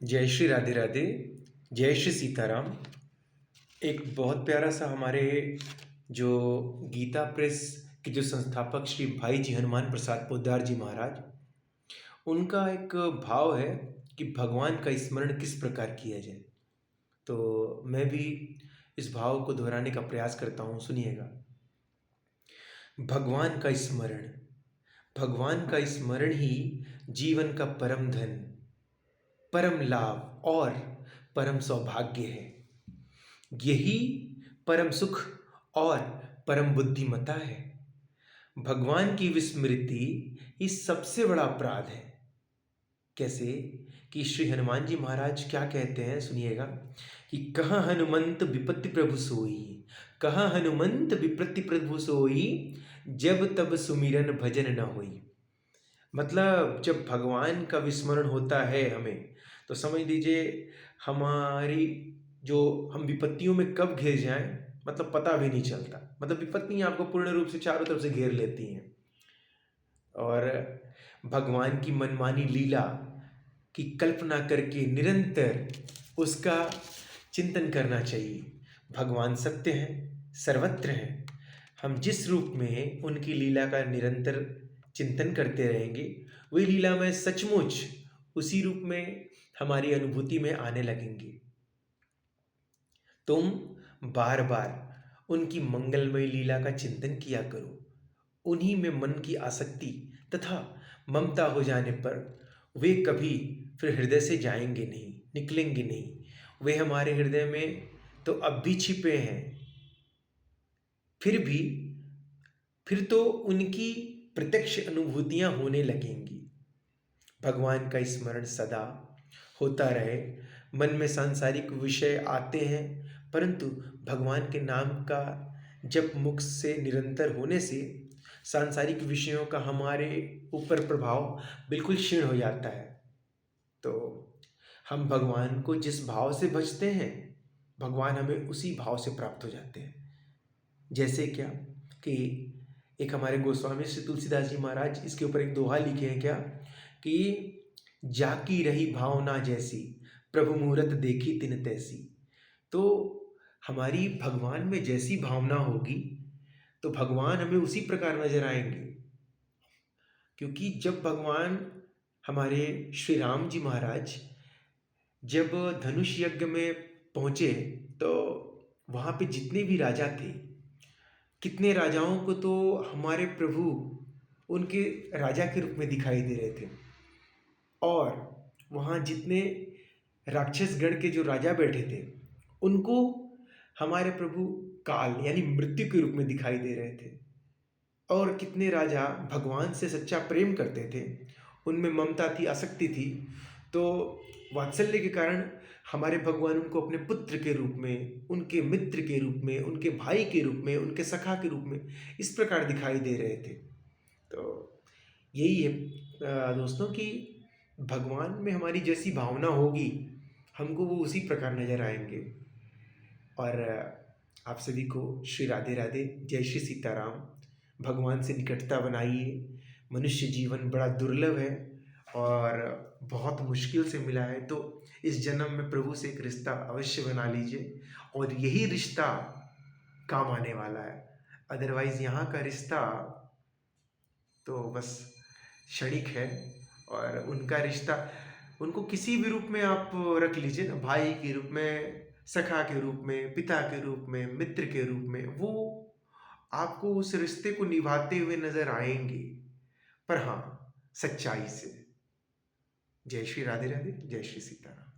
जय श्री राधे राधे। जय श्री सीताराम। एक बहुत प्यारा सा हमारे जो गीता प्रेस के जो संस्थापक श्री भाई जी हनुमान प्रसाद पोद्दार जी महाराज, उनका एक भाव है कि भगवान का स्मरण किस प्रकार किया जाए। तो मैं भी इस भाव को दोहराने का प्रयास करता हूँ, सुनिएगा। भगवान का स्मरण, भगवान का स्मरण ही जीवन का परम धन, परम लाभ और परम सौभाग्य है। यही परम सुख और परम बुद्धिमता है। भगवान की विस्मृति ही सबसे बड़ा अपराध है। कैसे कि श्री हनुमान जी महाराज क्या कहते हैं, सुनिएगा कि कहाँ हनुमंत विपत्ति प्रभु सोई, कहाँ हनुमंत विपत्ति प्रभु सोई, जब तब सुमिरन भजन न होई। मतलब जब भगवान का विस्मरण होता है हमें, तो समझ लीजिए हमारी जो हम विपत्तियों में कब घिर जाएं, मतलब पता भी नहीं चलता। मतलब विपत्तियां आपको पूर्ण रूप से चारों तरफ से घेर लेती हैं। और भगवान की मनमानी लीला की कल्पना करके निरंतर उसका चिंतन करना चाहिए। भगवान सत्य हैं, सर्वत्र हैं। हम जिस रूप में उनकी लीला का निरंतर चिंतन करते रहेंगे, वही लीला में सचमुच उसी रूप में हमारी अनुभूति में आने लगेंगे। तुम बार बार उनकी मंगलमय लीला का चिंतन किया करो। उन्हीं में मन की आसक्ति तथा ममता हो जाने पर वे कभी फिर हृदय से जाएंगे नहीं, निकलेंगे नहीं। वे हमारे हृदय में तो अब भी छिपे हैं, फिर तो उनकी प्रत्यक्ष अनुभूतियां होने लगेंगी। भगवान का स्मरण सदा होता रहे। मन में सांसारिक विषय आते हैं, परंतु भगवान के नाम का जप मुख से निरंतर होने से सांसारिक विषयों का हमारे ऊपर प्रभाव बिल्कुल क्षीण हो जाता है। तो हम भगवान को जिस भाव से भजते हैं, भगवान हमें उसी भाव से प्राप्त हो जाते हैं। जैसे क्या कि एक हमारे गोस्वामी श्री तुलसीदास जी महाराज इसके ऊपर एक दोहा लिखे हैं, क्या कि जाकी रही भावना जैसी, प्रभु मूरत देखी तिन तैसी। तो हमारी भगवान में जैसी भावना होगी तो भगवान हमें उसी प्रकार नजर आएंगे। क्योंकि जब भगवान हमारे श्री राम जी महाराज जब धनुष यज्ञ में पहुंचे, तो वहां पे जितने भी राजा थे, कितने राजाओं को तो हमारे प्रभु उनके राजा के रूप में दिखाई दे रहे थे। और वहाँ जितने राक्षस गण के जो राजा बैठे थे, उनको हमारे प्रभु काल यानी मृत्यु के रूप में दिखाई दे रहे थे। और कितने राजा भगवान से सच्चा प्रेम करते थे, उनमें ममता थी, आसक्ति थी। तो वात्सल्य के कारण हमारे भगवान उनको अपने पुत्र के रूप में, उनके मित्र के रूप में, उनके भाई के रूप में, उनके सखा के रूप में इस प्रकार दिखाई दे रहे थे। तो यही है दोस्तों कि भगवान में हमारी जैसी भावना होगी, हमको वो उसी प्रकार नजर आएंगे। और आप सभी को श्री राधे राधे, जय श्री सीताराम। भगवान से निकटता बनाइए। मनुष्य जीवन बड़ा दुर्लभ है और बहुत मुश्किल से मिला है, तो इस जन्म में प्रभु से एक रिश्ता अवश्य बना लीजिए। और यही रिश्ता काम आने वाला है। अदरवाइज यहाँ का रिश्ता तो बस क्षणिक है। और उनका रिश्ता, उनको किसी भी रूप में आप रख लीजिए ना, भाई के रूप में, सखा के रूप में, पिता के रूप में, मित्र के रूप में, वो आपको उस रिश्ते को निभाते हुए नजर आएंगे, पर हाँ, सच्चाई से। जय श्री राधे राधे, जय श्री सीताराम।